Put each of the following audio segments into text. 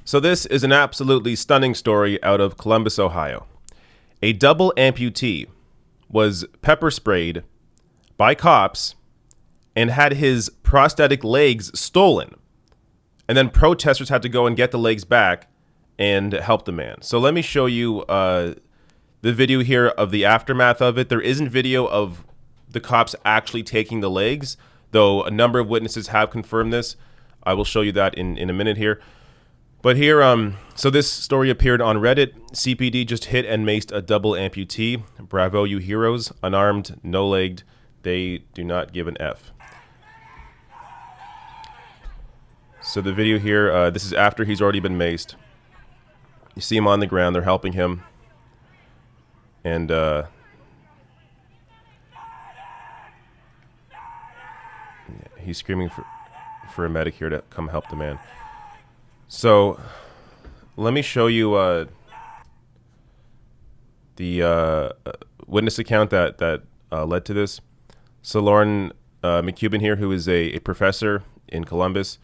So this is an absolutely stunning story out of Columbus, Ohio. A double amputee was pepper sprayed by cops and had his prosthetic legs stolen. And then protesters had to go and get the legs back and help the man. So let me show you the video here of the aftermath of it. There isn't video of the cops actually taking the legs, though a number of witnesses have confirmed this. I will show you that in a minute here. But here, so this story appeared on Reddit. CPD just hit and maced a double amputee. Bravo, you heroes. Unarmed, no-legged. They do not give an F. So the video here, this is after he's already been maced. You see him on the ground. They're helping him. And he's screaming for a medic here to come help the man. So let me show you the witness account that led to this. So Lauren McCubbin here, who is a professor in Columbus,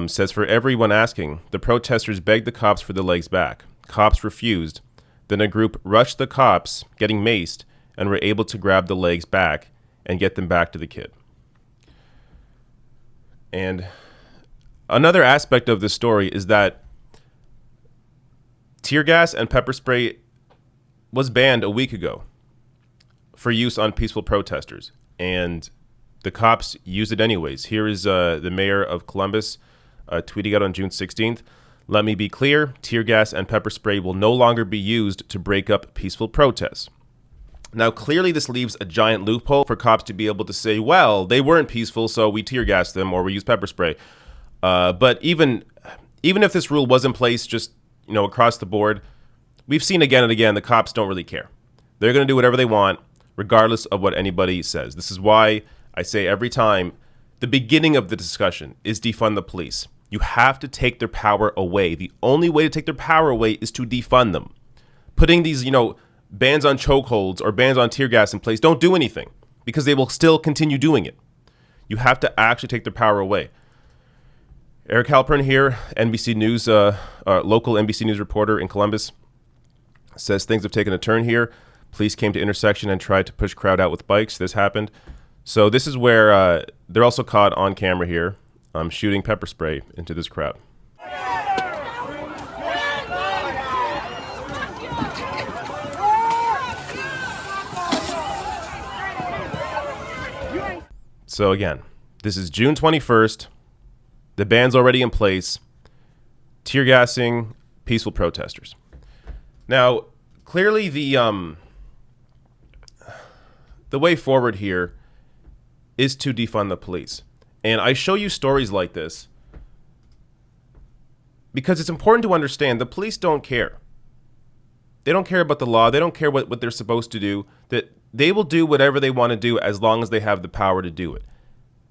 says, for everyone asking, the protesters begged the cops for the legs back. Cops refused. Then a group rushed the cops, getting maced, and were able to grab the legs back and get them back to the kid. And another aspect of this story is that tear gas and pepper spray was banned a week ago for use on peaceful protesters, and the cops used it anyways. Here is the mayor of Columbus tweeting out on June 16th. Let me be clear, tear gas and pepper spray will no longer be used to break up peaceful protests. Now, clearly this leaves a giant loophole for cops to be able to say, well, they weren't peaceful, so we tear gassed them or we used pepper spray. But even if this rule was in place just, across the board, we've seen again and again the cops don't really care. They're going to do whatever they want, regardless of what anybody says. This is why I say every time the beginning of the discussion is defund the police. You have to take their power away. The only way to take their power away is to defund them. Putting these, bans on chokeholds or bans on tear gas in place don't do anything because they will still continue doing it. You have to actually take their power away. Eric Halpern here, NBC News, local NBC News reporter in Columbus, says things have taken a turn here. Police came to intersection and tried to push crowd out with bikes. This happened. So this is where they're also caught on camera here shooting pepper spray into this crowd. So again, this is June 21st. The ban's already in place. Tear gassing peaceful protesters. Now, clearly the way forward here is to defund the police. And I show you stories like this because it's important to understand the police don't care. They don't care about the law. They don't care what they're supposed to do. That they will do whatever they want to do as long as they have the power to do it.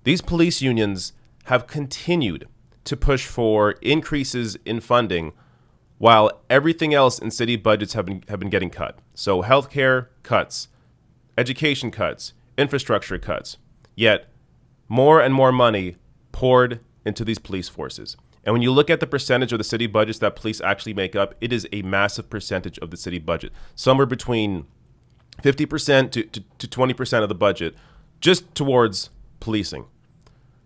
These police unions have continued to push for increases in funding while everything else in city budgets have been getting cut. So healthcare cuts, education cuts, infrastructure cuts. Yet more and more money poured into these police forces. And when you look at the percentage of the city budgets that police actually make up, it is a massive percentage of the city budget. Somewhere between 50% to 20% of the budget just towards policing.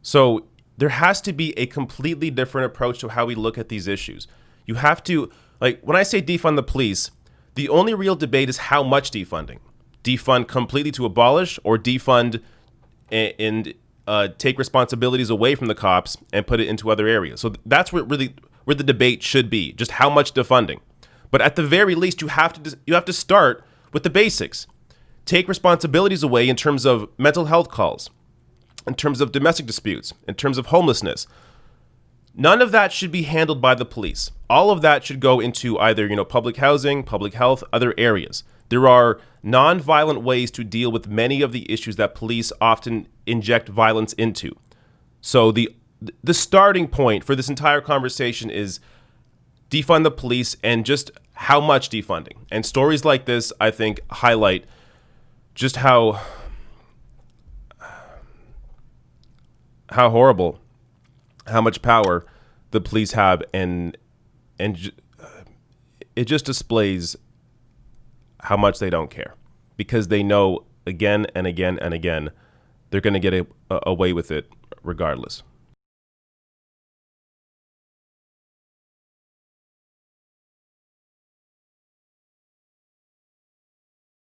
So there has to be a completely different approach to how we look at these issues. You have to, when I say defund the police, the only real debate is how much defunding. Defund completely to abolish, or defund and take responsibilities away from the cops and put it into other areas. So that's where the debate should be, just how much defunding. But at the very least, you have to start with the basics. Take responsibilities away in terms of mental health calls, in terms of domestic disputes, in terms of homelessness. None of that should be handled by the police. All of that should go into either, public housing, public health, other areas. There are non-violent ways to deal with many of the issues that police often inject violence into. So the starting point for this entire conversation is defund the police and just how much defunding. And stories like this, I think, highlight just how horrible, how much power the police have, and And it just displays how much they don't care, because they know again and again and again they're going to get away with it regardless.